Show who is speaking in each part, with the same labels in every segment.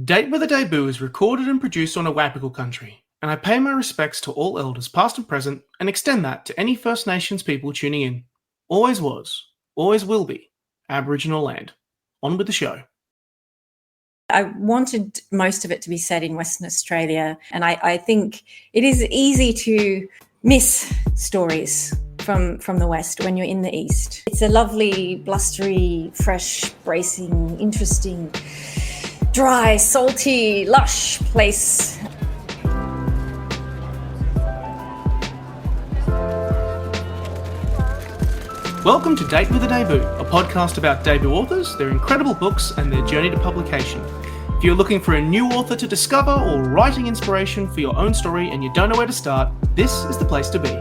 Speaker 1: Date with a Debut is recorded and produced on Awabakal Country, and I pay my respects to all elders past and present and extend that to any First Nations people tuning in. Always was, always will be, Aboriginal land. On with the show.
Speaker 2: I wanted most of it to be set in Western Australia, and I think it is easy to miss stories from the West when you're in the East. It's a lovely, blustery, fresh, bracing, interesting, dry, salty, lush place.
Speaker 1: Welcome to Date with a Debut, a podcast about debut authors, their incredible books, and their journey to publication. If you're looking for a new author to discover or writing inspiration for your own story and you don't know where to start, this is the place to be.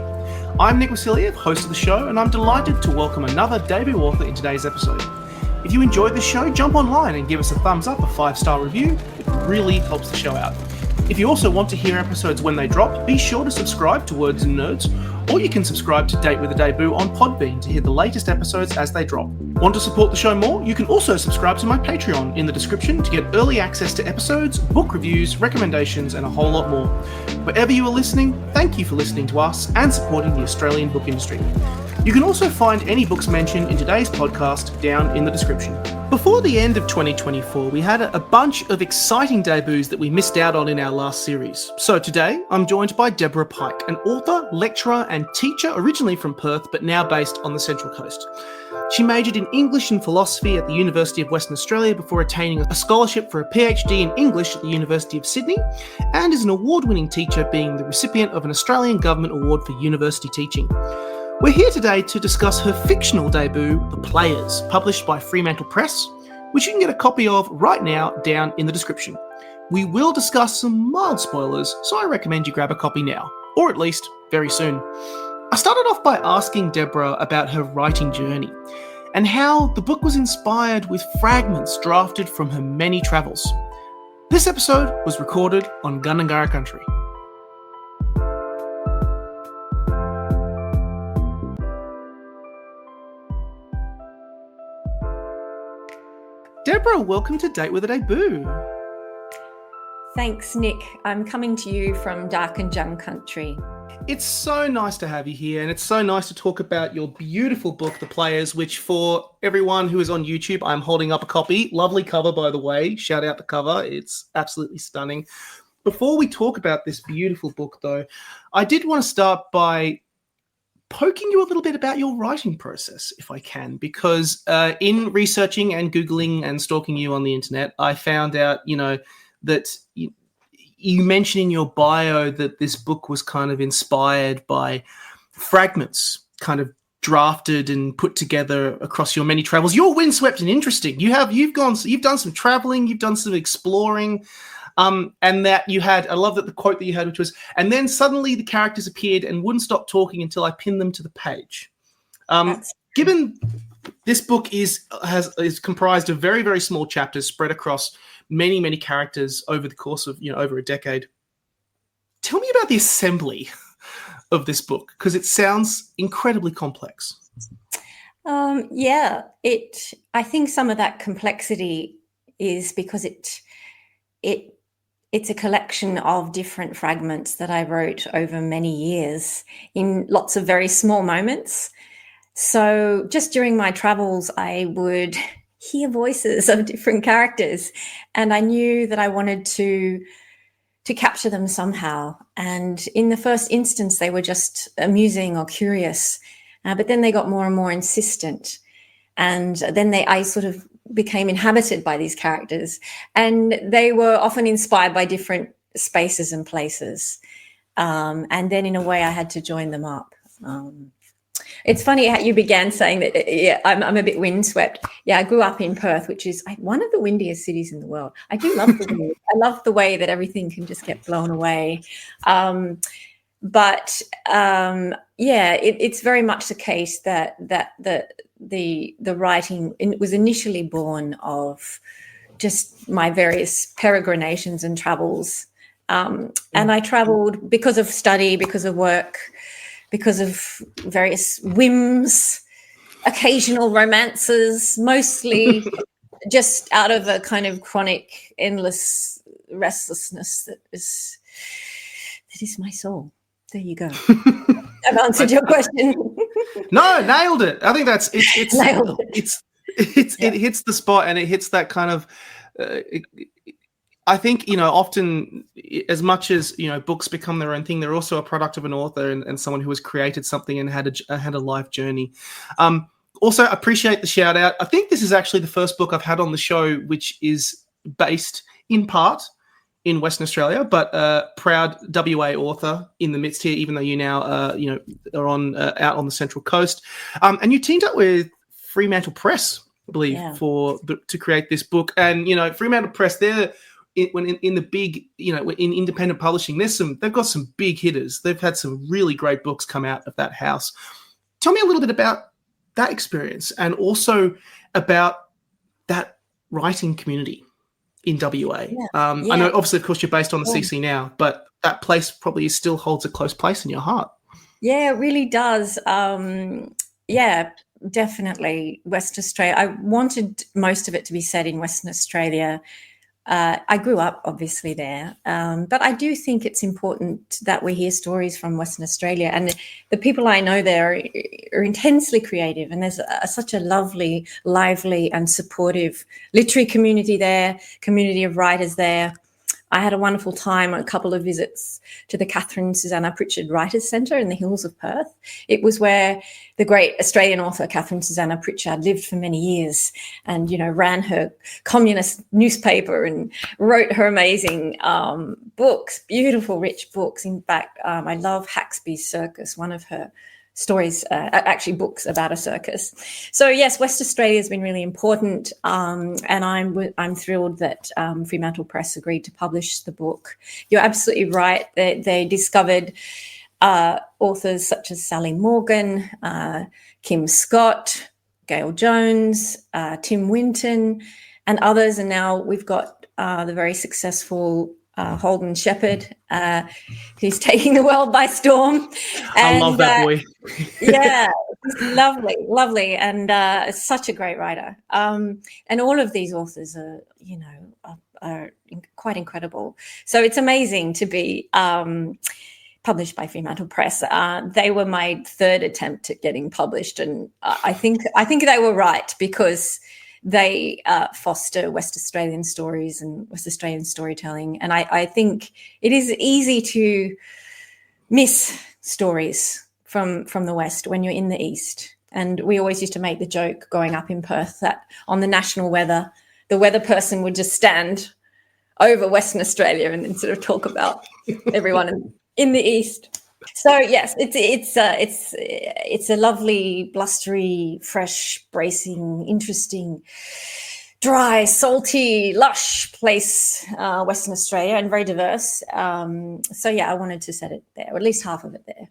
Speaker 1: I'm Nick Wasiliev, host of the show, and I'm delighted to welcome another debut author in today's episode. If you enjoyed the show, jump online and give us a thumbs up, a 5-star review. It really helps the show out. If you also want to hear episodes when they drop, be sure to subscribe to Words and Nerds, or you can subscribe to Date with a Debut on Podbean to hear the latest episodes as they drop. Want to support the show more? You can also subscribe to my Patreon in the description to get early access to episodes, book reviews, recommendations, and a whole lot more. Wherever you are listening, thank you for listening to us and supporting the Australian book industry. You can also find any books mentioned in today's podcast down in the description. Before the end of 2024, we had a bunch of exciting debuts that we missed out on in our last series. So today, I'm joined by Deborah Pike, an author, lecturer, and teacher originally from Perth, but now based on the Central Coast. She majored in English and philosophy at the University of Western Australia before attaining a scholarship for a PhD in English at the University of Sydney, and is an award-winning teacher, being the recipient of an Australian Government Award for University Teaching. We're here today to discuss her fictional debut, The Players, published by Fremantle Press, which you can get a copy of right now down in the description. We will discuss some mild spoilers, so I recommend you grab a copy now, or at least very soon. I started off by asking Deborah about her writing journey and how the book was inspired with fragments drafted from her many travels. This episode was recorded on Awabakal Country. Deborah, welcome to Date with a Debut.
Speaker 2: Thanks, Nick. I'm coming to you from Awabakal Country.
Speaker 1: It's so nice to have you here, and it's so nice to talk about your beautiful book, The Players, which for everyone who is on YouTube, I'm holding up a copy. Lovely cover, by the way. Shout out the cover. It's absolutely stunning. Before we talk about this beautiful book, though, I did want to start by poking you a little bit about your writing process, if I can, because in researching and Googling and stalking you on the internet, I found out, that you mention in your bio that this book was kind of inspired by fragments kind of drafted and put together across your many travels. You're windswept and interesting. You've done some traveling, you've done some exploring. And that you had, I love that the quote that you had, which was, and then suddenly the characters appeared and wouldn't stop talking until I pinned them to the page. Given this book is comprised of very, very small chapters spread across many, many characters over the course of, over a decade. Tell me about the assembly of this book, because it sounds incredibly complex.
Speaker 2: I think some of that complexity is because it's a collection of different fragments that I wrote over many years in lots of very small moments. So just during my travels, I would hear voices of different characters, and I knew that I wanted to capture them somehow. And in the first instance, they were just amusing or curious, but then they got more and more insistent. And then I sort of became inhabited by these characters, and they were often inspired by different spaces and places. And then in a way I had to join them up. It's funny how you began saying that, I'm a bit windswept. Yeah, I grew up in Perth, which is one of the windiest cities in the world. I do love the wind. I love the way that everything can just get blown away. It's very much the case that the writing was initially born of just my various peregrinations and travels. And I traveled because of study, because of work, because of various whims, occasional romances, mostly just out of a kind of chronic, endless restlessness that is my soul. There you go. I've answered your question.
Speaker 1: No, nailed it. I think that's
Speaker 2: Nailed it.
Speaker 1: It hits the spot, and it hits that kind of. I think, often, as much as, books become their own thing, they're also a product of an author and someone who has created something and had a life journey. Also, appreciate the shout out. I think this is actually the first book I've had on the show which is based in part in Western Australia, but proud WA author in the midst here, even though you now are out on the Central Coast. And you teamed up with Fremantle Press, I believe, to create this book. And Fremantle Press, they're in the big, in independent publishing, they've got some big hitters. They've had some really great books come out of that house. Tell me a little bit about that experience, and also about that writing community in WA. I know, obviously, of course, you're based on the CC now, but that place probably still holds a close place in your heart.
Speaker 2: Yeah, it really does. Definitely Western Australia. I wanted most of it to be set in Western Australia. I grew up obviously there, but I do think it's important that we hear stories from Western Australia, and the people I know there are intensely creative, and there's such a lovely, lively and supportive literary community there, community of writers there. I had a wonderful time, a couple of visits to the Catherine Susanna Pritchard Writers Centre in the hills of Perth. It was where the great Australian author Catherine Susanna Pritchard lived for many years and, ran her communist newspaper and wrote her amazing books, beautiful, rich books. In fact, I love Haxby's Circus, one of her stories, actually books about a circus. So yes, West Australia has been really important, and I'm thrilled that Fremantle Press agreed to publish the book. You're absolutely right. They discovered authors such as Sally Morgan, Kim Scott, Gail Jones, Tim Winton, and others. And now we've got the very successful Holden Shepherd, who's taking the world by storm. And,
Speaker 1: I love that boy.
Speaker 2: Yeah, lovely, and such a great writer. And all of these authors are quite incredible. So it's amazing to be published by Fremantle Press. They were my third attempt at getting published, and I think they were right, because they foster West Australian stories and West Australian storytelling. And I think it is easy to miss stories from the West when you're in the East. And we always used to make the joke growing up in Perth that on the national weather, the weather person would just stand over Western Australia and then sort of talk about everyone in the East. So yes, it's a lovely, blustery, fresh, bracing, interesting, dry, salty, lush place, Western Australia, and very diverse. So yeah, I wanted to set it there, or at least half of it there.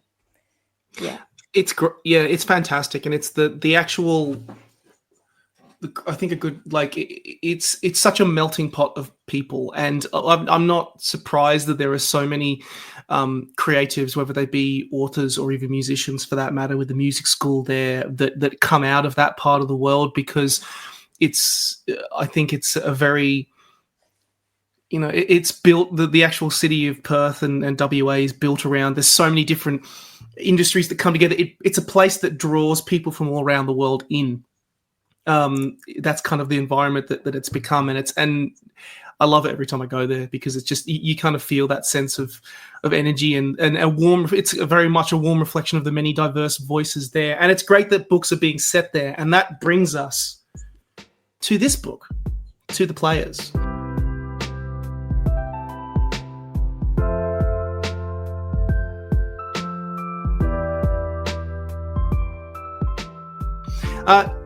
Speaker 2: Yeah,
Speaker 1: it's fantastic, and it's the actual. I think a good, it's such a melting pot of people, and I'm not surprised that there are so many creatives, whether they be authors or even musicians for that matter, with the music school there that come out of that part of the world, because I think it's a very, it's built, the actual city of Perth and WA is built around, there's so many different industries that come together. It's a place that draws people from all around the world in. That's kind of the environment that it's become, and I love it every time I go there, because it's just you kind of feel that sense of energy and a warm. It's very much a warm reflection of the many diverse voices there, and it's great that books are being set there, and that brings us to this book, to The Players.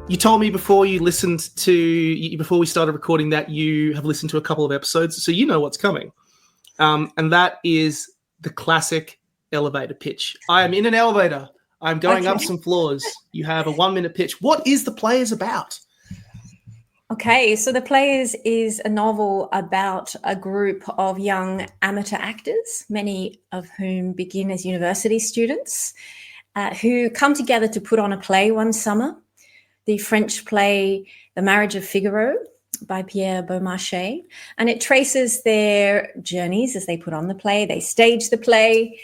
Speaker 1: You told me before we started recording that you have listened to a couple of episodes, so you know what's coming. And that is the classic elevator pitch. I am in an elevator. I'm going up some floors. You have a 1-minute pitch. What is The Players about?
Speaker 2: Okay, so The Players is a novel about a group of young amateur actors, many of whom begin as university students, who come together to put on a play one summer. The French play The Marriage of Figaro, by Pierre Beaumarchais, and it traces their journeys as they put on the play, they stage the play,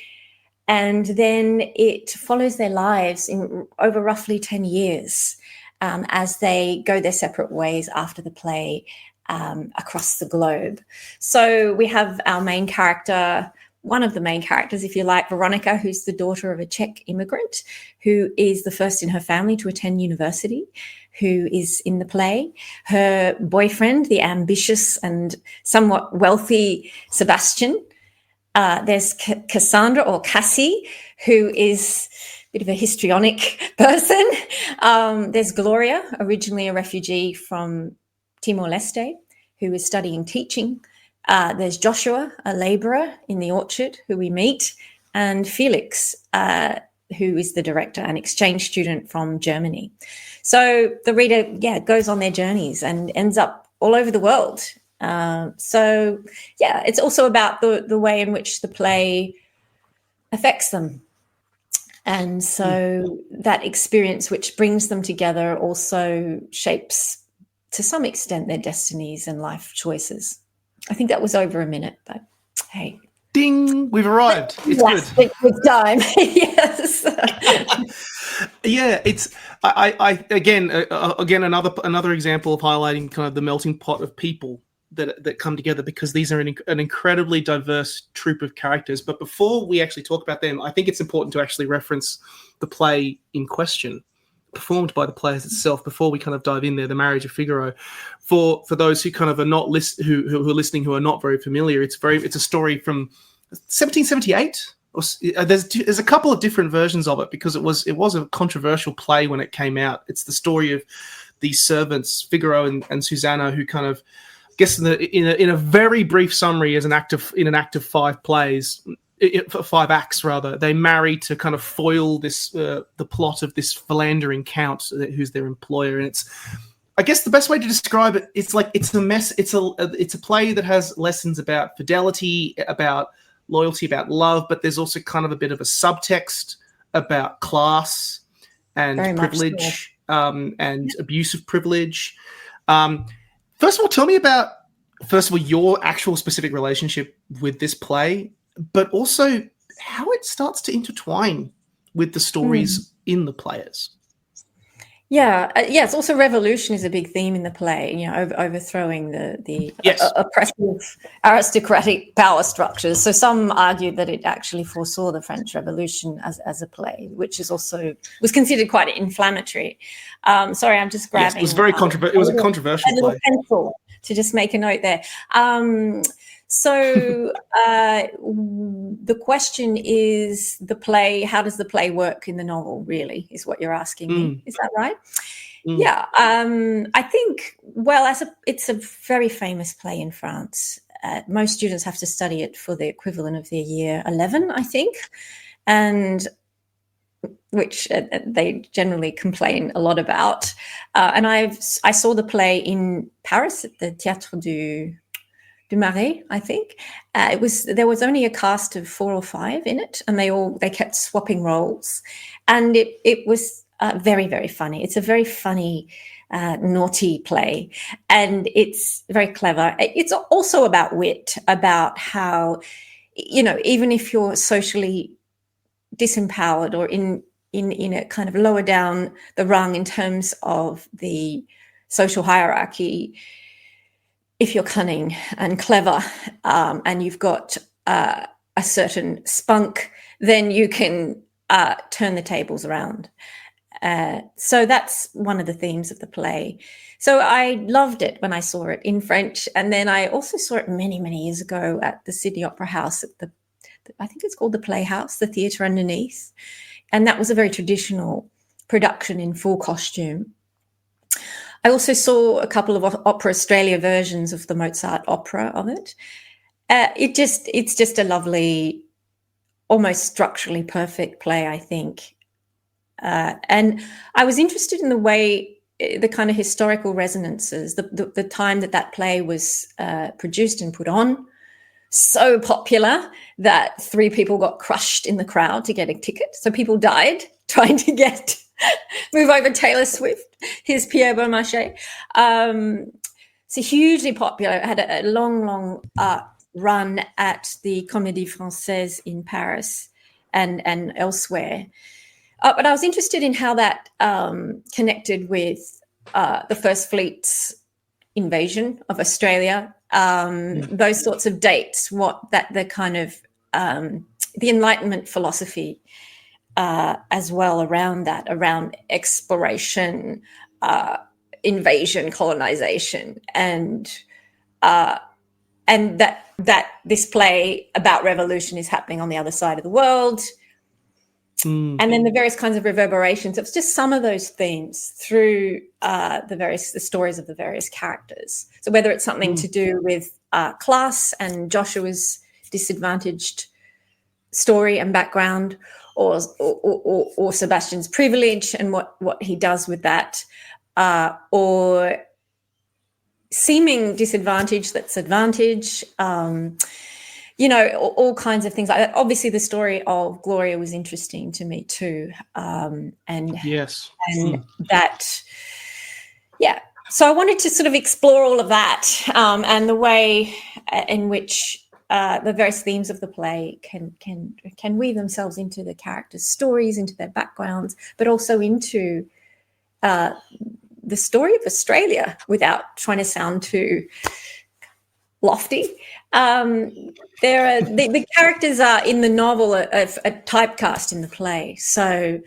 Speaker 2: and then it follows their lives in over roughly 10 years as they go their separate ways after the play across the globe. So we have our main character, one of the main characters, if you like, Veronica, who's the daughter of a Czech immigrant, who is the first in her family to attend university, who is in the play. Her boyfriend, the ambitious and somewhat wealthy Sebastian. There's Cassandra, or Cassie, who is a bit of a histrionic person. There's Gloria, originally a refugee from Timor-Leste, who is studying teaching. There's Joshua, a labourer in the orchard, who we meet, and Felix, who is the director, an exchange student from Germany. So the reader, goes on their journeys and ends up all over the world. It's also about the way in which the play affects them. And so that experience which brings them together also shapes, to some extent, their destinies and life choices. I think that was over a minute, but hey.
Speaker 1: Ding! We've arrived. It's good.
Speaker 2: It's time. Yes.
Speaker 1: Yeah, it's again another example of highlighting kind of the melting pot of people that come together, because these are an incredibly diverse troupe of characters. But before we actually talk about them, I think it's important to actually reference the play in question, performed by the players itself, before we kind of dive in there. The Marriage of Figaro, for those who kind of are not who are listening, who are not very familiar, it's a story from 1778. There's a couple of different versions of it, because it was a controversial play when it came out. It's the story of these servants, Figaro and Susanna, who kind of, I guess in a very brief summary, in an act of 5 plays, 5 acts rather, they marry to kind of foil this the plot of this philandering count who's their employer. And it's, I guess the best way to describe it, it's a mess. It's a play that has lessons about fidelity, about loyalty, about love, but there's also kind of a bit of a subtext about class and
Speaker 2: very
Speaker 1: privilege, and abuse of privilege. First of all, tell me about your actual specific relationship with this play, but also how it starts to intertwine with the stories in the players.
Speaker 2: Yes. Also, revolution is a big theme in the play. Overthrowing the oppressive aristocratic power structures. So some argue that it actually foresaw the French Revolution as a play, which was considered quite inflammatory. Sorry, I'm just grabbing.
Speaker 1: Yes, it was very controversial. It was a controversial play. A
Speaker 2: pencil to just make a note there. So the question is, the play, how does the play work in the novel, really, is what you're asking me. Is that right? Yeah. I think, it's a very famous play in France. Most students have to study it for the equivalent of their year 11, I think, and which they generally complain a lot about. And I saw the play in Paris at the Théâtre du Marais, I think. There was only a cast of 4 or 5 in it, and they kept swapping roles, and it was very, very funny. It's a very funny, naughty play, and it's very clever. It's also about wit, about how, even if you're socially disempowered or in a kind of lower down the rung in terms of the social hierarchy, if you're cunning and clever, and you've got a certain spunk, then you can turn the tables around. So that's one of the themes of the play. So I loved it when I saw it in French, and then I also saw it many, many years ago at the Sydney Opera House, at I think it's called the Playhouse, the theatre underneath, and that was a very traditional production in full costume. I also saw a couple of Opera Australia versions of the Mozart opera of it. It's just a lovely, almost structurally perfect play, I think. And I was interested in the way, the kind of historical resonances, the time that play was produced and put on. So popular that 3 people got crushed in the crowd to get a ticket. So people died trying to move over Taylor Swift. Here's Pierre Beaumarchais. it's a hugely popular. It had a long run at the Comédie Française in Paris and elsewhere. But I was interested in how that connected with the First Fleet's invasion of Australia, those sorts of dates, the kind of the Enlightenment philosophy as well around that, around exploration, invasion, colonization, and that this play about revolution is happening on the other side of the world. And then the various kinds of reverberations. It's just some of those themes through the stories of the various characters. So whether it's something to do with class and Joshua's disadvantaged story and background, or Sebastian's privilege and what he does with that, or seeming disadvantage that's advantage. All kinds of things like that. Obviously, the story of Gloria was interesting to me too, that, yeah. So I wanted to sort of explore all of that, and the way in which the various themes of the play can weave themselves into the characters' stories, into their backgrounds, but also into the story of Australia without trying to sound too lofty. The characters are in the novel a typecast in the play. So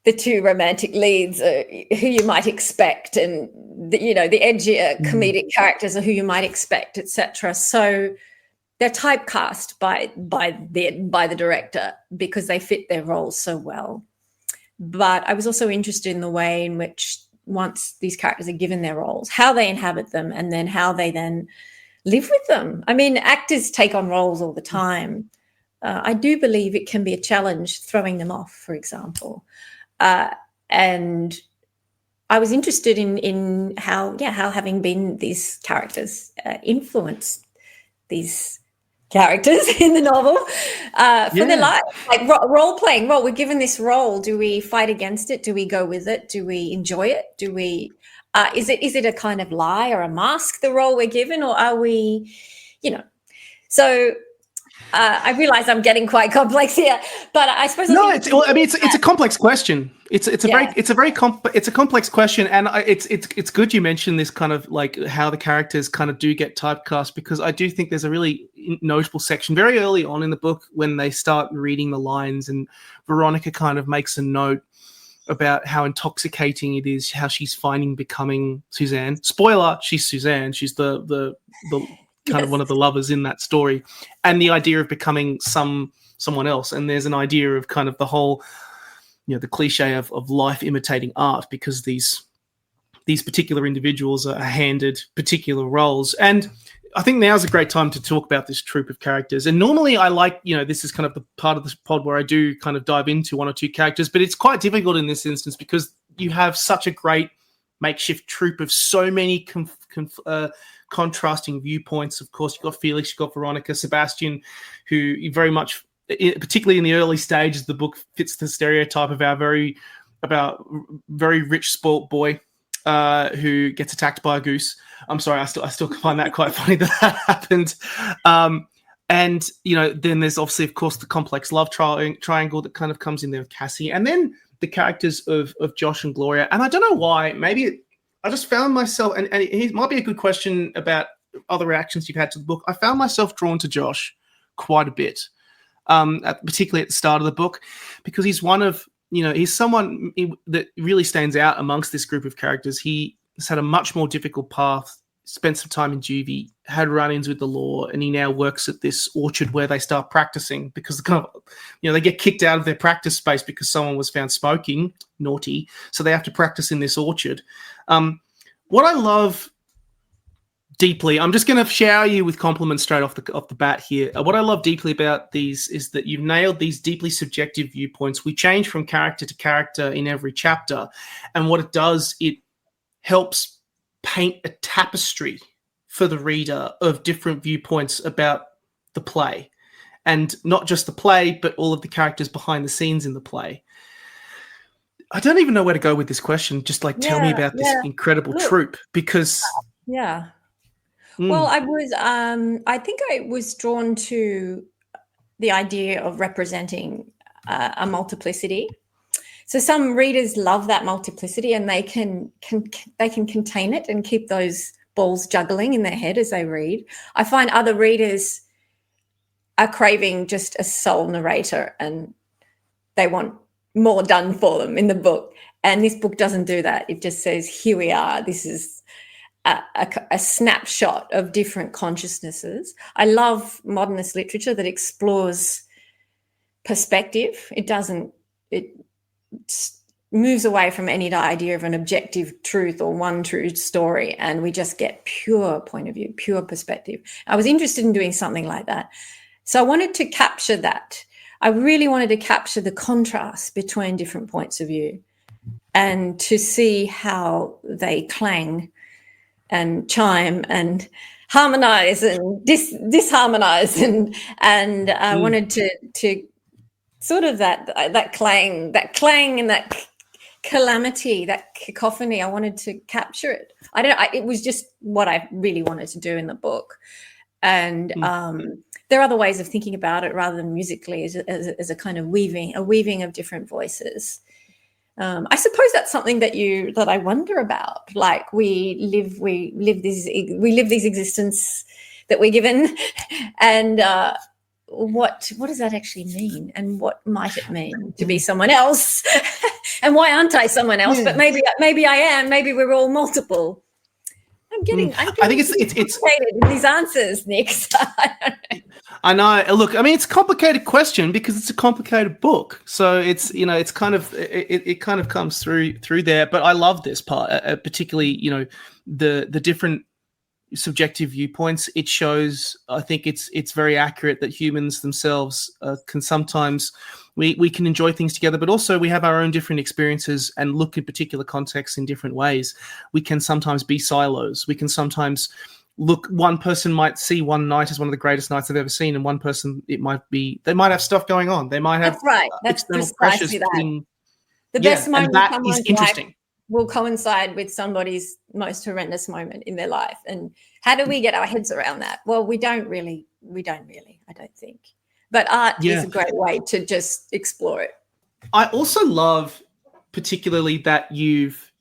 Speaker 2: the two romantic leads are who you might expect, and the edgier comedic characters are who you might expect, etc. So they're typecast by the director because they fit their roles so well. But I was also interested in the way in which, once these characters are given their roles, how they inhabit them, and then how they then live with them. I mean, actors take on roles all the time. I do believe it can be a challenge throwing them off, for example. And I was interested in how having been these characters influence these characters in the novel for their life. Like role playing. Well, we're given this role. Do we fight against it? Do we go with it? Do we enjoy it? Do we... is it a kind of lie or a mask, the role we're given, or are we, So I realize I'm getting quite complex here, but I suppose
Speaker 1: it's a complex question. It's a complex question, and it's good you mentioned this kind of like how the characters kind of do get typecast, because I do think there's a really notable section very early on in the book when they start reading the lines, and Veronica kind of makes a note about how intoxicating it is, how she's finding becoming Suzanne. Spoiler, she's Suzanne. She's the kind of one of the lovers in that story, and the idea of becoming someone else. And there's an idea of kind of the whole, the cliche of life imitating art, because these particular individuals are handed particular roles. And I think now's a great time to talk about this troupe of characters. And normally I like, this is kind of the part of this pod where I do kind of dive into one or two characters, but it's quite difficult in this instance because you have such a great makeshift troupe of so many contrasting viewpoints. Of course, you've got Felix, you've got Veronica, Sebastian, who very much, particularly in the early stages of the book, fits the stereotype of our very rich, spoilt boy who gets attacked by a goose. I'm sorry, I still find that quite funny that happened. And, then there's obviously, of course, the complex love triangle that kind of comes in there with Cassie. And then the characters of Josh and Gloria. And I don't know why, I just found myself, and it might be a good question about other reactions you've had to the book. I found myself drawn to Josh quite a bit, particularly at the start of the book, because he's one of, he's someone that really stands out amongst this group of characters. He has had a much more difficult path, spent some time in juvie, had run-ins with the law, and he now works at this orchard where they start practicing because they get kicked out of their practice space because someone was found smoking, naughty, so they have to practice in this orchard. What I love deeply, I'm just going to shower you with compliments straight off the bat here. What I love deeply about these is that you've nailed these deeply subjective viewpoints. We change from character to character in every chapter, and what it does, it helps paint a tapestry for the reader of different viewpoints about the play, and not just the play, but all of the characters behind the scenes in the play. I don't even know where to go with this question. Just tell me about this incredible troupe, because
Speaker 2: Well, I think I was drawn to the idea of representing a multiplicity. So some readers love that multiplicity, and they can contain it and keep those balls juggling in their head as they read. I find other readers are craving just a sole narrator, and they want more done for them in the book. And this book doesn't do that. It just says, here we are. This is a snapshot of different consciousnesses. I love modernist literature that explores perspective. It moves away from any idea of an objective truth or one true story, and we just get pure point of view, pure perspective. I was interested in doing something like that. So I wanted to capture that. I really wanted to capture the contrast between different points of view and to see how they clang and chime and harmonize and disharmonize, and I wanted to sort of that clang and that calamity, that cacophony. I wanted to capture it. It was just what I really wanted to do in the book, and there are other ways of thinking about it rather than musically, as a kind of weaving of different voices. I suppose that's something that I wonder about. Like we live these existence that we're given, and what does that actually mean, and what might it mean to be someone else? And why aren't I someone else? But maybe I am. Maybe we're all multiple. I think it's complicated in these answers, Nick.
Speaker 1: I know. Look, I mean, it's a complicated question because it's a complicated book. So it's kind of it kind of comes through there. But I love this part, particularly the different subjective viewpoints. It shows. I think it's very accurate that humans themselves can sometimes we can enjoy things together, but also we have our own different experiences and look in particular contexts in different ways. We can sometimes be silos. We can sometimes look, one person might see one night as one of the greatest nights they've ever seen, and one person they might have stuff going on. They might have
Speaker 2: that's right. That's
Speaker 1: external pressures.
Speaker 2: The best moment
Speaker 1: that
Speaker 2: of
Speaker 1: is interesting.
Speaker 2: Life will coincide with somebody's most horrendous moment in their life. And how do we get our heads around that? Well, we don't really, I don't think. But art is a great way to just explore it.
Speaker 1: I also love particularly that you've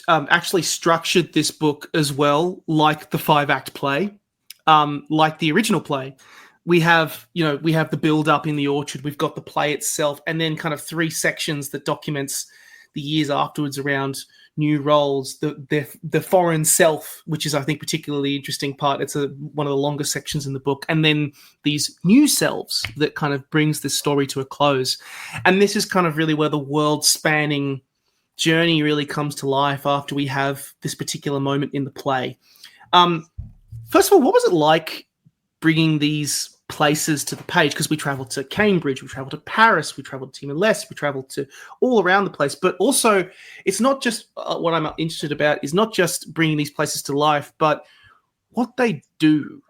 Speaker 1: actually structured this book as well, like the 5-act play, like the original play. We have the build up in the orchard, we've got the play itself, and then kind of 3 sections that documents the years afterwards around new roles, the foreign self, which is, I think, particularly interesting part. It's one of the longest sections in the book, and then these new selves that kind of brings this story to a close. And this is kind of really where the world-spanning journey really comes to life after we have this particular moment in the play. First of all, what was it like bringing these places to the page? Because we traveled to Cambridge, we traveled to Paris, we traveled to Timor-Leste, we traveled to all around the place. But also, it's not just what I'm interested about is not just bringing these places to life, but what they do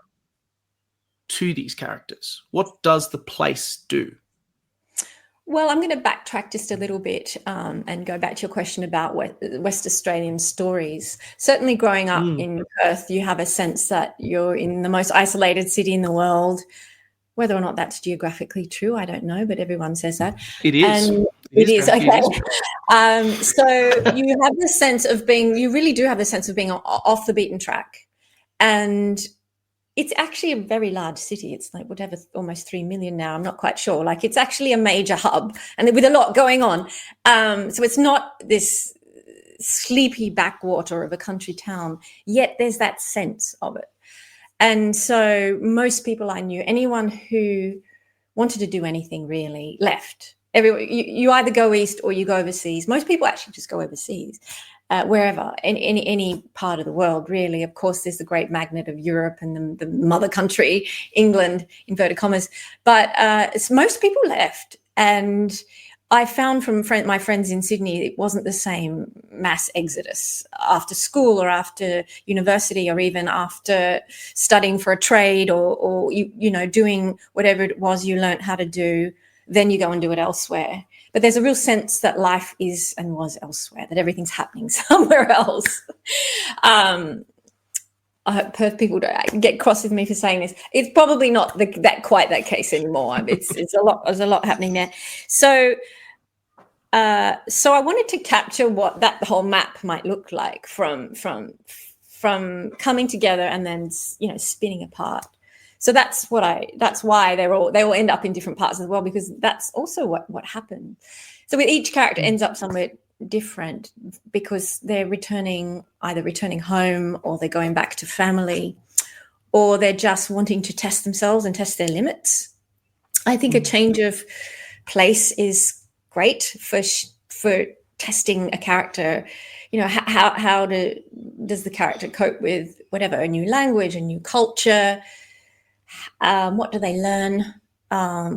Speaker 1: to these characters. What does the place do?
Speaker 2: Well, I'm going to backtrack just a little bit and go back to your question about West Australian stories. Certainly growing up in Perth, you have a sense that you're in the most isolated city in the world. Whether or not that's geographically true, I don't know, but everyone says that.
Speaker 1: It is.
Speaker 2: It is, okay. So you have the sense of you really do have the sense of being off the beaten track. And it's actually a very large city. It's like whatever, almost 3 million now. I'm not quite sure. Like it's actually a major hub and with a lot going on. So it's not this sleepy backwater of a country town, yet there's that sense of it. And so most people I knew, anyone who wanted to do anything really left. You either go east or you go overseas. Most people actually just go overseas. Wherever, in any part of the world, really. Of course, there's the great magnet of Europe and the mother country, England, inverted commas. But most people left. And I found from my friends in Sydney, it wasn't the same mass exodus after school or after university or even after studying for a trade or doing whatever it was you learnt how to do. Then you go and do it elsewhere. But there's a real sense that life is and was elsewhere, that everything's happening somewhere else. I hope Perth people don't get cross with me for saying this. It's probably not quite that case anymore. There's a lot happening there. So I wanted to capture what that whole map might look like from coming together and then, you know, spinning apart. So that's why they all end up in different parts as well, because that's also what happened. So with each character ends up somewhere different because they're either returning home, or they're going back to family, or they're just wanting to test themselves and test their limits. I think a change of place is great for testing a character. You know, does the character cope with whatever, a new language, a new culture? What do they learn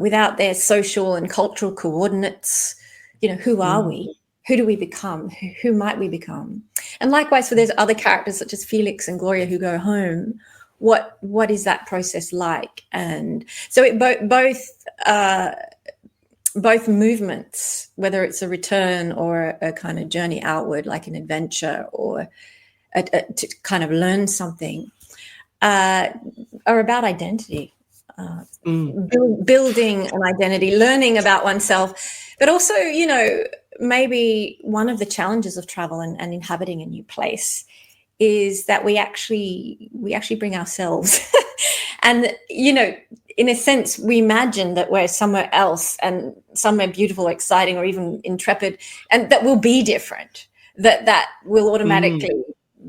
Speaker 2: without their social and cultural coordinates? You know, who are we? Who do we become? Who might we become? And likewise, for there's other characters such as Felix and Gloria who go home. What is that process like? And so both movements, whether it's a return or a kind of journey outward, like an adventure, or to kind of learn something, are about identity, building an identity, learning about oneself, but also, you know, maybe one of the challenges of travel and inhabiting a new place is that we actually bring ourselves. And, you know, in a sense, we imagine that we're somewhere else and somewhere beautiful, exciting, or even intrepid, and that will be different, that will automatically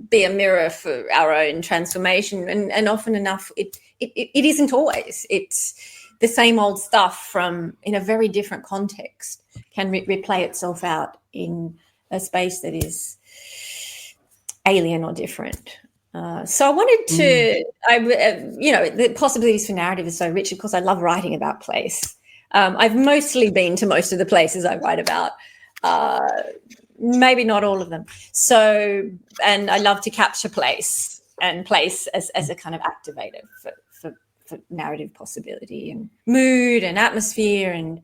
Speaker 2: be a mirror for our own transformation. And often enough, it isn't always. It's the same old stuff from in a very different context can replay itself out in a space that is alien or different. So I wanted to, you know, the possibilities for narrative is so rich. Of course, I love writing about place. I've mostly been to most of the places I write about, maybe not all of them. So, and I love to capture place as a kind of activator for narrative possibility and mood and atmosphere. And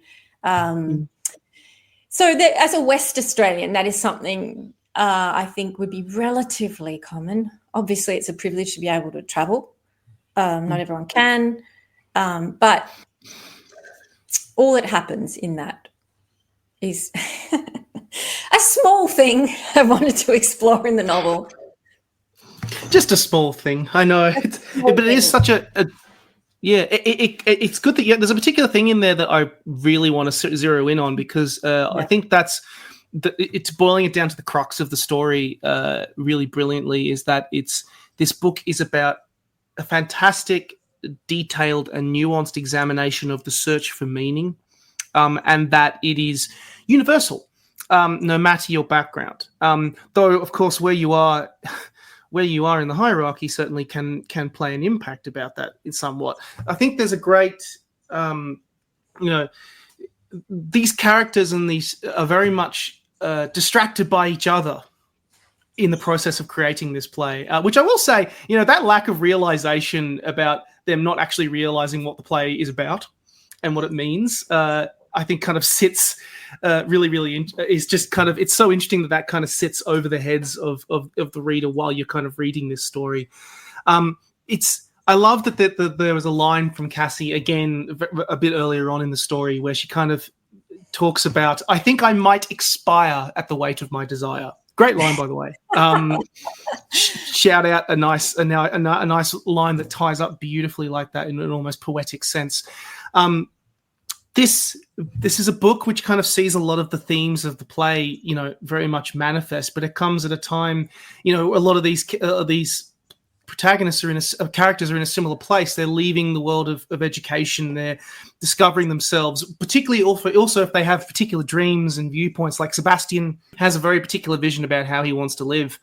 Speaker 2: so that, as a West Australian, that is something I think would be relatively common. Obviously, it's a privilege to be able to travel. Not everyone can, but all that happens in that is a small thing I wanted to explore in the novel.
Speaker 1: Just a small thing, I know, but it is such a yeah. It's good that there's a particular thing in there that I really want to zero in on, because I think that's. It's boiling it down to the crux of the story really brilliantly, is that this book is about a fantastic, detailed and nuanced examination of the search for meaning, and that it is universal, no matter your background. Though, of course, where you are in the hierarchy certainly can play an impact about that in somewhat. I think there's a great, these characters and these are very much distracted by each other in the process of creating this play, which I will say, that lack of realization about them not actually realizing what the play is about and what it means, I think kind of sits really is just kind of, it's so interesting that kind of sits over the heads of the reader while you're kind of reading this story. I love that there was a line from Cassie again a bit earlier on in the story where she kind of talks about, I think I might expire at the weight of my desire. Great line, by the way. Shout out a nice line that ties up beautifully like that in an almost poetic sense. This is a book which kind of sees a lot of the themes of the play, very much manifest, but it comes at a time, a lot of these protagonists characters are in a similar place. They're leaving the world of education. They're discovering themselves, particularly also if they have particular dreams and viewpoints. Like Sebastian has a very particular vision about how he wants to live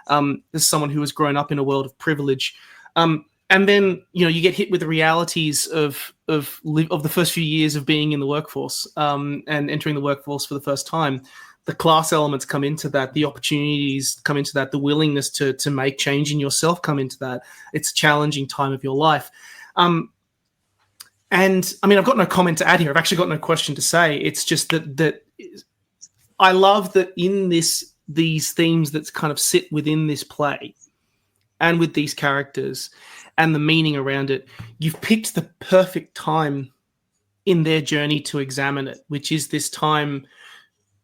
Speaker 1: as someone who has grown up in a world of privilege. And then, you get hit with the realities of the first few years of being in the workforce and entering the workforce for the first time. The class elements come into that, the opportunities come into that, the willingness to make change in yourself come into that. It's a challenging time of your life. And I mean, I've got no comment to add here. I've actually got no question to say. It's just that I love that in these themes that kind of sit within this play, and with these characters and the meaning around it, you've picked the perfect time in their journey to examine it, which is this time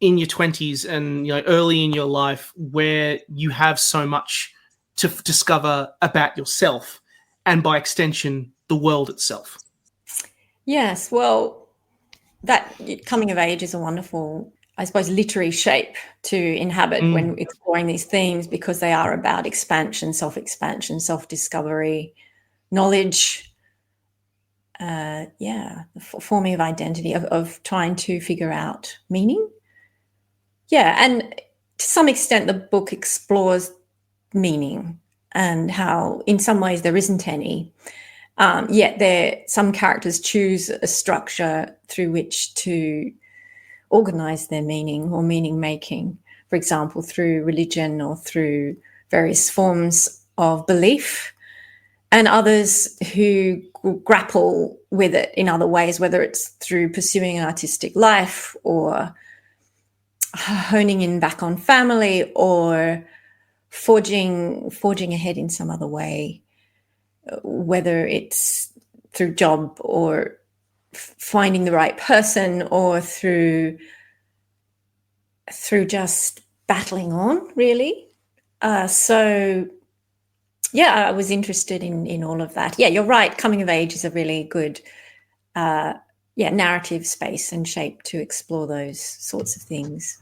Speaker 1: in your 20s and early in your life where you have so much to discover about yourself and by extension the world itself.
Speaker 2: Yes, well, that coming of age is a wonderful, I suppose, literary shape to inhabit when exploring these themes, because they are about expansion, self-discovery, knowledge, the forming of identity, of trying to figure out meaning. Yeah, and to some extent the book explores meaning and how in some ways there isn't any. Yet some characters choose a structure through which to organize their meaning or meaning making, for example, through religion or through various forms of belief, and others who grapple with it in other ways, whether it's through pursuing an artistic life or honing in back on family or forging ahead in some other way, whether it's through job or finding the right person or through just battling on, really. I was interested in all of that. Yeah, you're right. Coming of age is a really good narrative space and shape to explore those sorts of things.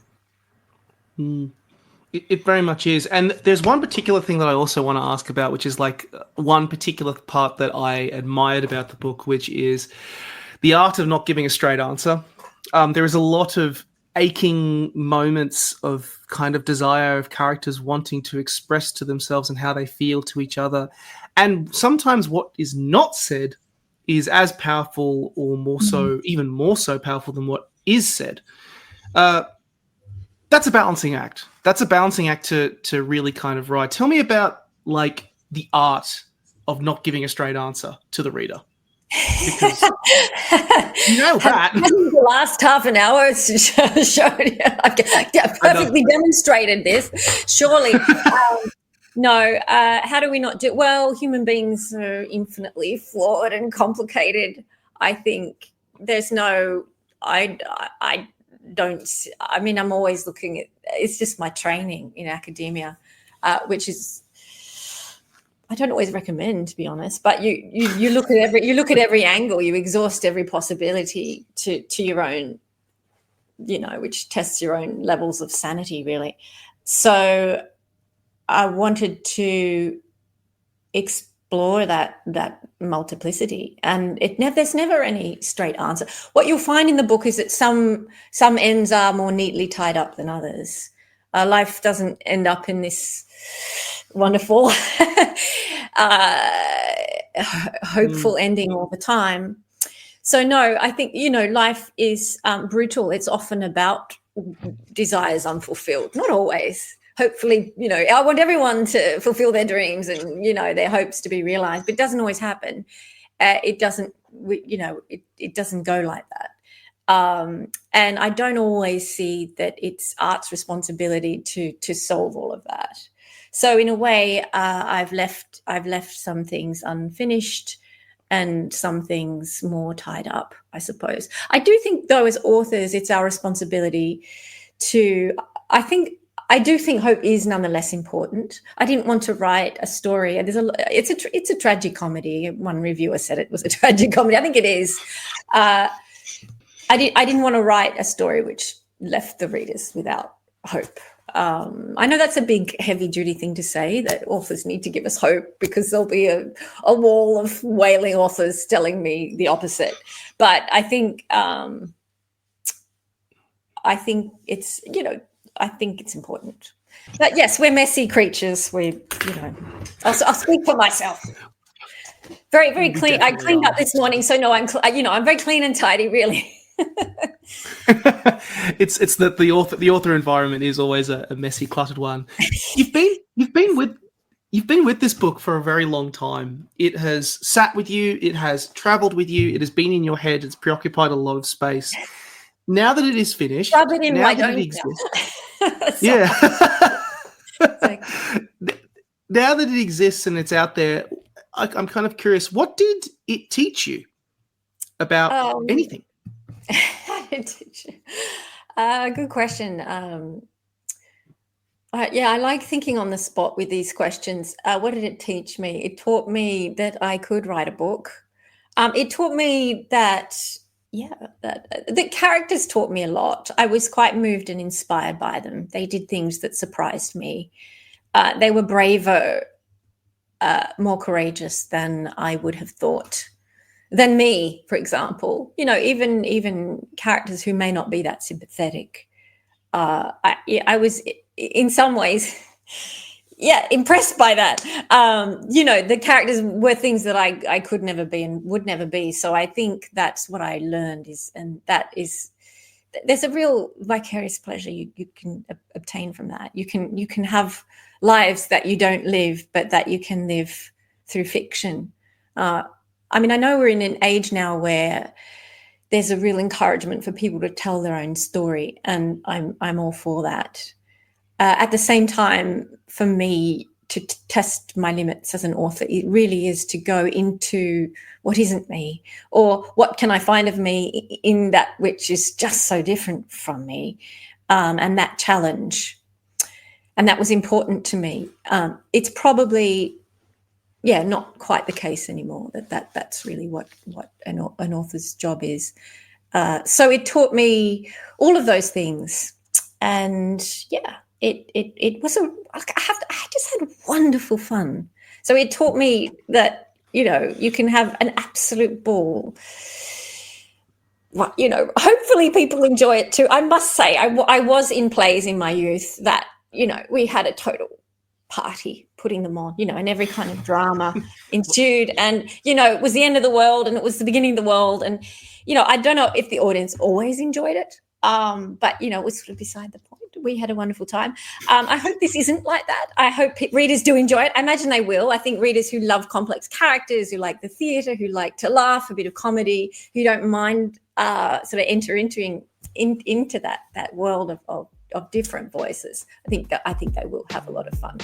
Speaker 1: It very much is. And there's one particular thing that I also want to ask about, which is like one particular part that I admired about the book, which is the art of not giving a straight answer. There is a lot of aching moments of kind of desire of characters wanting to express to themselves and how they feel to each other. And sometimes what is not said is as powerful or more so, even more so powerful than what is said. That's a balancing act. That's a balancing act to really kind of write. Tell me about like the art of not giving a straight answer to the reader. Because you know that.
Speaker 2: The last half an hour has showed I've perfectly demonstrated this. Surely. How do we not do? Well, human beings are infinitely flawed and complicated. I think there's no. I'm always looking at, it's just my training in academia, which is, I don't always recommend, to be honest, but you look at every angle, you exhaust every possibility to your own, which tests your own levels of sanity, really. So I wanted to explore that multiplicity, and there's never any straight answer. What you'll find in the book is that some ends are more neatly tied up than others. Life doesn't end up in this wonderful hopeful ending all the time. So no, I think life is brutal. It's often about desires unfulfilled, not always. Hopefully, I want everyone to fulfill their dreams and, their hopes to be realized, but it doesn't always happen. It doesn't, it doesn't go like that. And I don't always see that it's art's responsibility to solve all of that. So in a way, I've left some things unfinished and some things more tied up, I suppose. I do think, though, as authors, it's our responsibility to, I do think hope is nonetheless important. I didn't want to write a story. It's a tragic comedy. One reviewer said it was a tragic comedy. I think it is. I didn't want to write a story which left the readers without hope. I know that's a big, heavy-duty thing to say, that authors need to give us hope, because there'll be a wall of wailing authors telling me the opposite. But I think it's I think it's important. But yes, we're messy creatures. I'll speak for myself. Very, very clean. I cleaned up this morning, so no, I'm very clean and tidy, really.
Speaker 1: It's that the author environment is always a messy, cluttered one. You've been with this book for a very long time. It has sat with you. It has traveled with you. It has been in your head. It's preoccupied a lot of space. Now that it is finished, now that it exists, yeah. now that it exists and it's out there, I'm kind of curious, what did it teach you about anything?
Speaker 2: Good question. I like thinking on the spot with these questions. What did it teach me? It taught me that I could write a book. It taught me that the characters taught me a lot. I was quite moved and inspired by them. They did things that surprised me. They were braver, more courageous than I would have thought. Than me, for example. Even characters who may not be that sympathetic. I was in some ways, impressed by that. The characters were things that I could never be and would never be. So I think that's what I learned there's a real vicarious pleasure you can obtain from that. You can have lives that you don't live, but that you can live through fiction. I know we're in an age now where there's a real encouragement for people to tell their own story, and I'm all for that. At the same time, for me to test my limits as an author, it really is to go into what isn't me, or what can I find of me in that which is just so different from me, and that challenge. And that was important to me. It's probably not quite the case anymore. That's really what an author's job is. So it taught me all of those things, and it was I just had wonderful fun. So it taught me that you can have an absolute ball. Hopefully people enjoy it too. I must say, I was in plays in my youth that we had a total party putting them on, and every kind of drama ensued, and it was the end of the world and it was the beginning of the world, and I don't know if the audience always enjoyed it, but it was sort of beside the point. We had a wonderful time. I hope this isn't like that. I hope readers do enjoy it. I imagine they will. I think readers who love complex characters, who like the theatre, who like to laugh, a bit of comedy, who don't mind sort of entering into that world of different voices, I think they will have a lot of fun.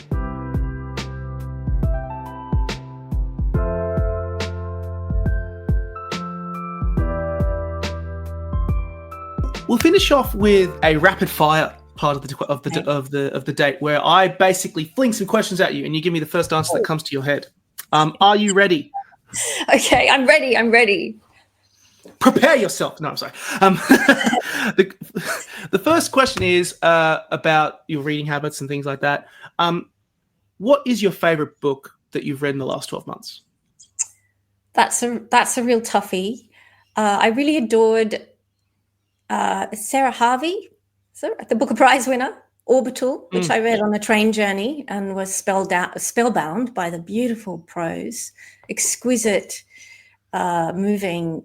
Speaker 1: We'll finish off with a rapid fire part of the date, where I basically fling some questions at you and you give me the first answer that comes to your head. Are you ready?
Speaker 2: Okay, I'm ready.
Speaker 1: Prepare yourself. No, I'm sorry. The first question is about your reading habits and things like that. What is your favorite book that you've read in the last 12 months?
Speaker 2: That's a real toughie. I really adored Sarah Harvey, the Booker Prize winner, Orbital, which I read on the train journey and was spellbound by the beautiful prose, exquisite, moving,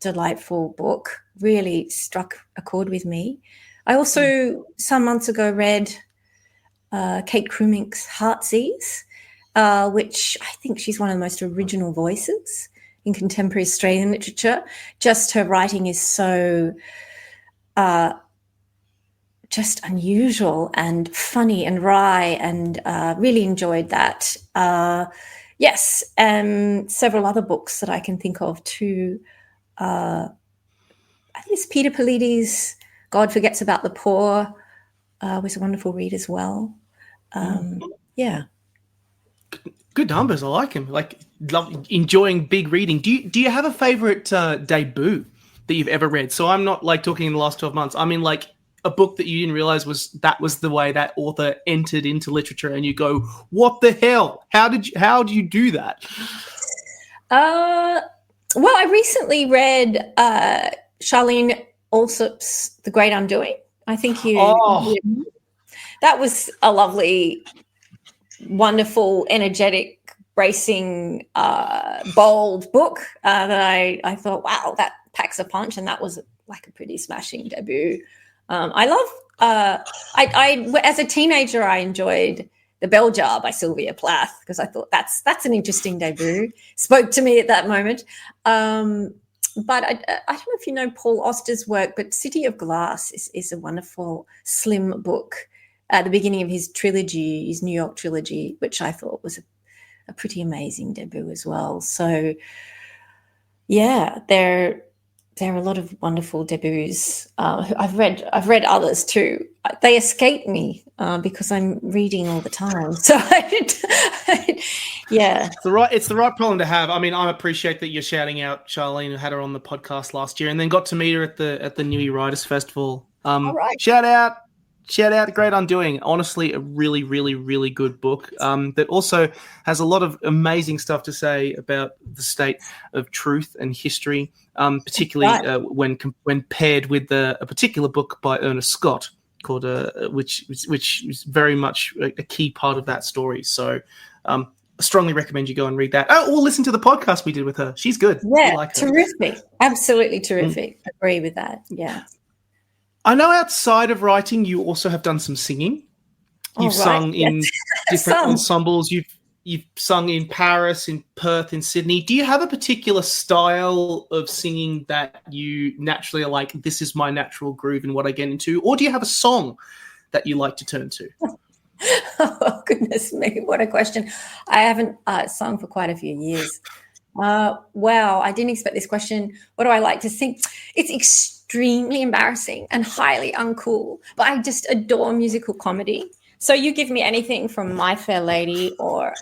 Speaker 2: delightful book. Really struck a chord with me. I also, some months ago, read Kate Krumink's Heartsease, which I think she's one of the most original voices in contemporary Australian literature. Just her writing is so just unusual and funny and wry, and really enjoyed that. Yes, and several other books that I can think of too. I think it's Peter Polides' God Forgets About the Poor was a wonderful read as well. Yeah.
Speaker 1: Good numbers. I like him. Love enjoying big reading. Do you have a favorite debut that you've ever read? So I'm not talking in the last 12 months. I mean a book that you didn't realize was the way that author entered into literature, and you go, what the hell? How do you do that?
Speaker 2: Well, I recently read Charlene Alsop's The Great Undoing. I think that was a lovely, wonderful, energetic, bracing, bold book that I thought, wow, that packs a punch, and that was a pretty smashing debut. I love. As a teenager, I enjoyed The Bell Jar by Sylvia Plath, because I thought that's an interesting debut. Spoke to me at that moment. But I don't know if you know Paul Auster's work, but City of Glass is a wonderful, slim book. at the beginning of his trilogy, his New York trilogy, which I thought was a pretty amazing debut as well. So, yeah, there are a lot of wonderful debuts. I've read others too. They escape me because I'm reading all the time. So, yeah,
Speaker 1: it's the right problem to have. I mean, I appreciate that you're shouting out Charlene, who had her on the podcast last year, and then got to meet her at the New Year Writers Festival.
Speaker 2: all right.
Speaker 1: Shout out, Great Undoing. Honestly, a really, really, really good book that also has a lot of amazing stuff to say about the state of truth and history, particularly when paired with a particular book by Ernest Scott called which is very much a key part of that story. So I strongly recommend you go and read that. Oh, or listen to the podcast we did with her. She's good.
Speaker 2: Yeah,
Speaker 1: like
Speaker 2: terrific. Absolutely terrific. Agree with that. Yeah.
Speaker 1: I know outside of writing, you also have done some singing. You've sung in different ensembles. You've sung in Paris, in Perth, in Sydney. Do you have a particular style of singing that you naturally are like, this is my natural groove and what I get into? Or do you have a song that you like to turn to?
Speaker 2: Oh, goodness me. What a question. I haven't sung for quite a few years. Wow, I didn't expect this question. What do I like to sing? It's extremely embarrassing and highly uncool, but I just adore musical comedy. So you give me anything from My Fair Lady or,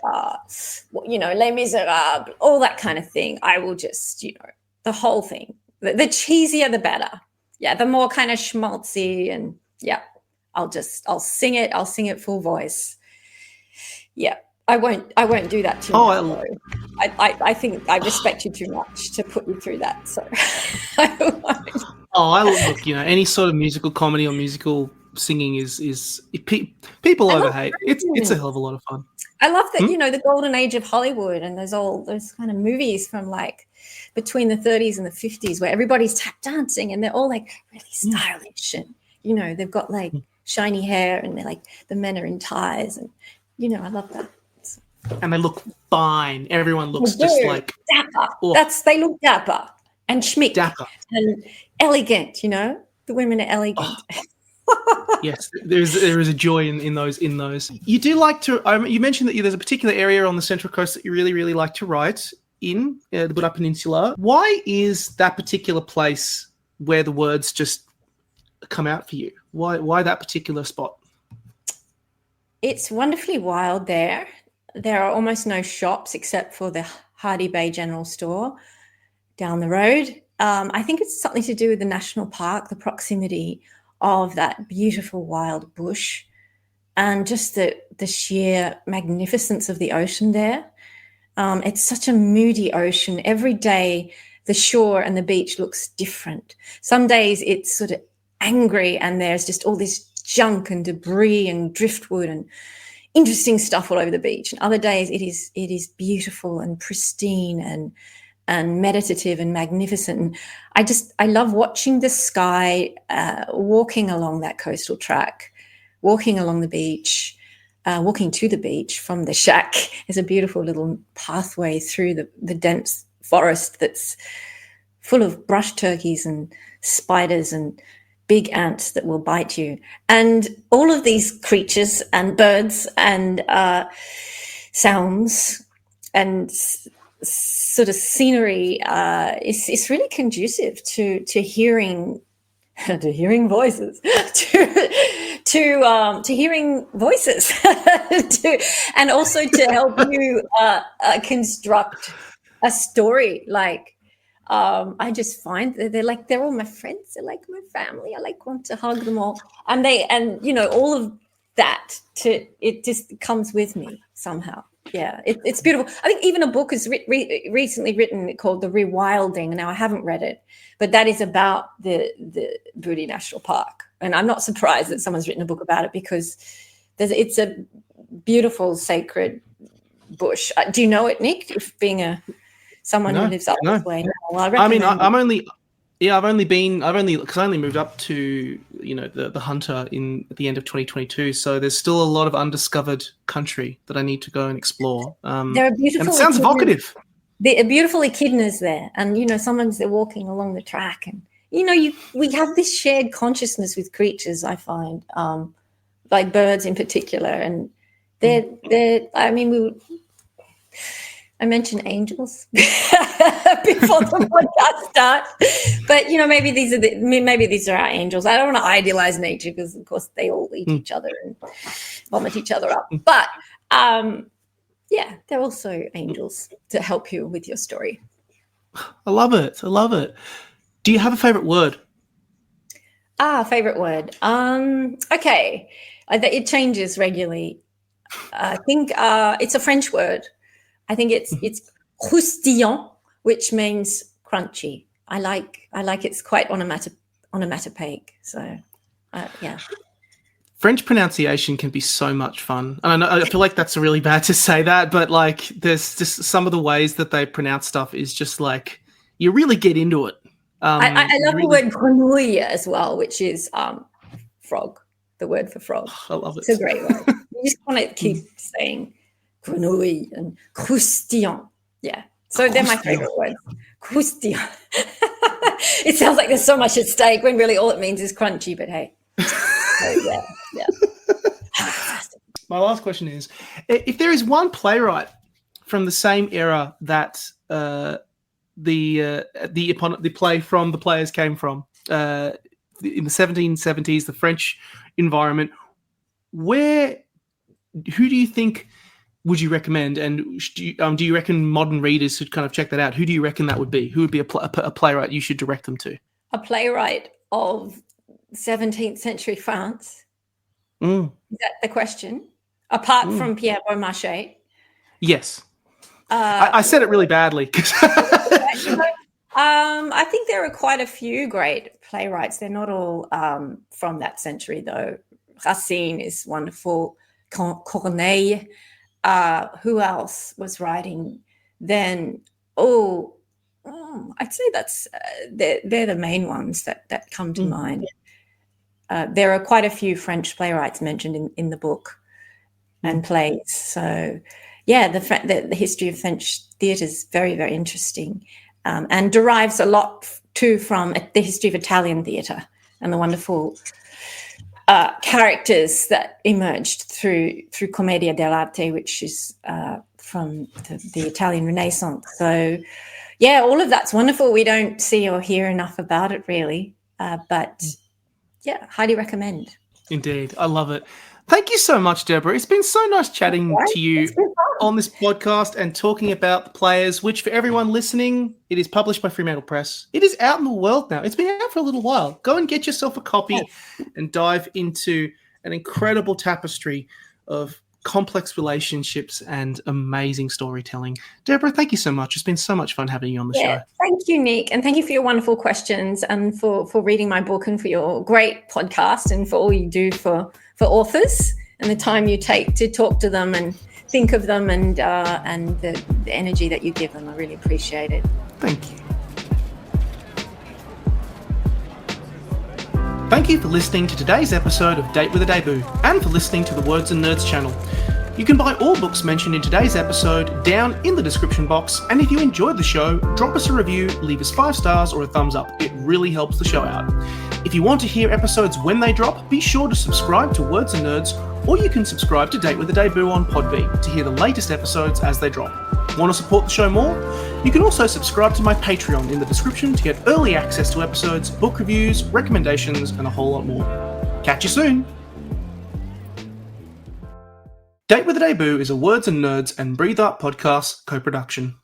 Speaker 2: Les Miserables, all that kind of thing. I will just, the whole thing. The cheesier, the better. Yeah, the more kind of schmaltzy and, yeah, I'll sing it. I'll sing it full voice. Yeah. I won't do that to you. I think I respect you too much to put you through that. So I won't.
Speaker 1: Look, any sort of musical comedy or musical singing is people overhate. It's a hell of a lot of fun.
Speaker 2: I love that, the golden age of Hollywood, and there's all those kind of movies from like between the 30s and the 50s where everybody's tap dancing and they're all like really stylish and, they've got like shiny hair and they're like the men are in ties and, I love that.
Speaker 1: And they look fine. Everyone looks just like
Speaker 2: dapper. Oh. They look dapper and schmick and elegant. The women are elegant.
Speaker 1: Oh. Yes, there is a joy in those. You do like to. You mentioned that there's a particular area on the Central Coast that you really, really like to write in the Buddha Peninsula. Why is that particular place where the words just come out for you? Why that particular spot?
Speaker 2: It's wonderfully wild there. There are almost no shops except for the Hardy Bay General Store down the road. I think it's something to do with the national park, the proximity of that beautiful wild bush, and just the sheer magnificence of the ocean there. It's such a moody ocean. Every day the shore and the beach looks different. Some days it's sort of angry and there's just all this junk and debris and driftwood and interesting stuff all over the beach. And other days it is beautiful and pristine and meditative and magnificent. And I love watching the sky, walking along that coastal track, walking along the beach, walking to the beach from the shack. There's a beautiful little pathway through the dense forest that's full of brush turkeys and spiders and big ants that will bite you. And all of these creatures and birds and sounds and sort of scenery is really conducive to hearing voices, to hearing voices, and also to help you construct a story. Like I just find that they're all my friends. They're like my family. I want to hug them all, and all of that. It just comes with me somehow. Yeah, it's beautiful. I think even a book is recently written called The Rewilding. Now, I haven't read it, but that is about the Booty National Park. And I'm not surprised that someone's written a book about it because it's a beautiful, sacred bush. Do you know it, Nick? If being someone who lives up this way. No, well, because I only moved up to the Hunter at the end of 2022. So there's still a lot of undiscovered country that I need to go and explore. There are beautiful.
Speaker 1: And it sounds evocative.
Speaker 2: There are beautiful echidnas there, and someone's there walking along the track, and we have this shared consciousness with creatures. I find like birds in particular, and they're. I mean, I mentioned angels before the podcast starts, but maybe these are our angels. I don't want to idealize nature because, of course, they all eat each other and vomit each other up. But they're also angels to help you with your story.
Speaker 1: I love it. Do you have a favorite word?
Speaker 2: Favorite word. Okay, it changes regularly. I think it's a French word. I think it's croustillant, which means crunchy. I like it's quite onomatopoeic. So, yeah.
Speaker 1: French pronunciation can be so much fun. And I feel like that's really bad to say that, but like there's just some of the ways that they pronounce stuff is just like you really get into it.
Speaker 2: I love the word grenouille as well, which is frog, the word for frog.
Speaker 1: I love it.
Speaker 2: It's a great word. You just want to keep saying grenouille and croustillant. Yeah. So they're my favorite words. Croustillant. It sounds like there's so much at stake when really all it means is crunchy, but hey. So, yeah.
Speaker 1: My last question is, if there is one playwright from the same era that the play from the players came from, in the 1770s, the French environment, who do you think would you recommend? And do you reckon modern readers should kind of check that out? Who do you reckon that would be? Who would be a playwright you should direct them to?
Speaker 2: A playwright of 17th century France? Is that the question? Apart from Pierre Beaumarchais?
Speaker 1: Yes. I said it really badly.
Speaker 2: I think there are quite a few great playwrights. They're not all from that century, though. Racine is wonderful. Corneille. Who else was writing then? I'd say that's they're the main ones that come to mind. There are quite a few French playwrights mentioned in the book and plays. So, yeah, the history of French theatre is very, very interesting, and derives a lot too from the history of Italian theatre and the wonderful characters that emerged through Commedia dell'arte, which is from the Italian Renaissance. So, yeah, all of that's wonderful. We don't see or hear enough about it, really. But, yeah, highly recommend.
Speaker 1: Indeed. I love it. Thank you so much, Deborah. It's been so nice chatting to you on this podcast and talking about the players, which for everyone listening, it is published by Fremantle Press. It is out in the world now. It's been out for a little while. Go and get yourself a copy and dive into an incredible tapestry of complex relationships and amazing storytelling. Deborah, thank you so much. It's been so much fun having you on the show.
Speaker 2: Thank you, Nick. And thank you for your wonderful questions and for reading my book and for your great podcast and for all you do for authors and the time you take to talk to them and think of them and the energy that you give them. I really appreciate it.
Speaker 1: Thank you. Thank you for listening to today's episode of Date with a Debut and for listening to the Words and Nerds channel. You can buy all books mentioned in today's episode down in the description box, and if you enjoyed the show, drop us a review, leave us 5 stars or a thumbs up. It really helps the show out. If you want to hear episodes when they drop, be sure to subscribe to Words and Nerds, or you can subscribe to Date with a Debut on Podbean to hear the latest episodes as they drop. Want to support the show more? You can also subscribe to my Patreon in the description to get early access to episodes, book reviews, recommendations, and a whole lot more. Catch you soon! Date with a Debut is a Words and Nerds and Breathe Art podcast co-production.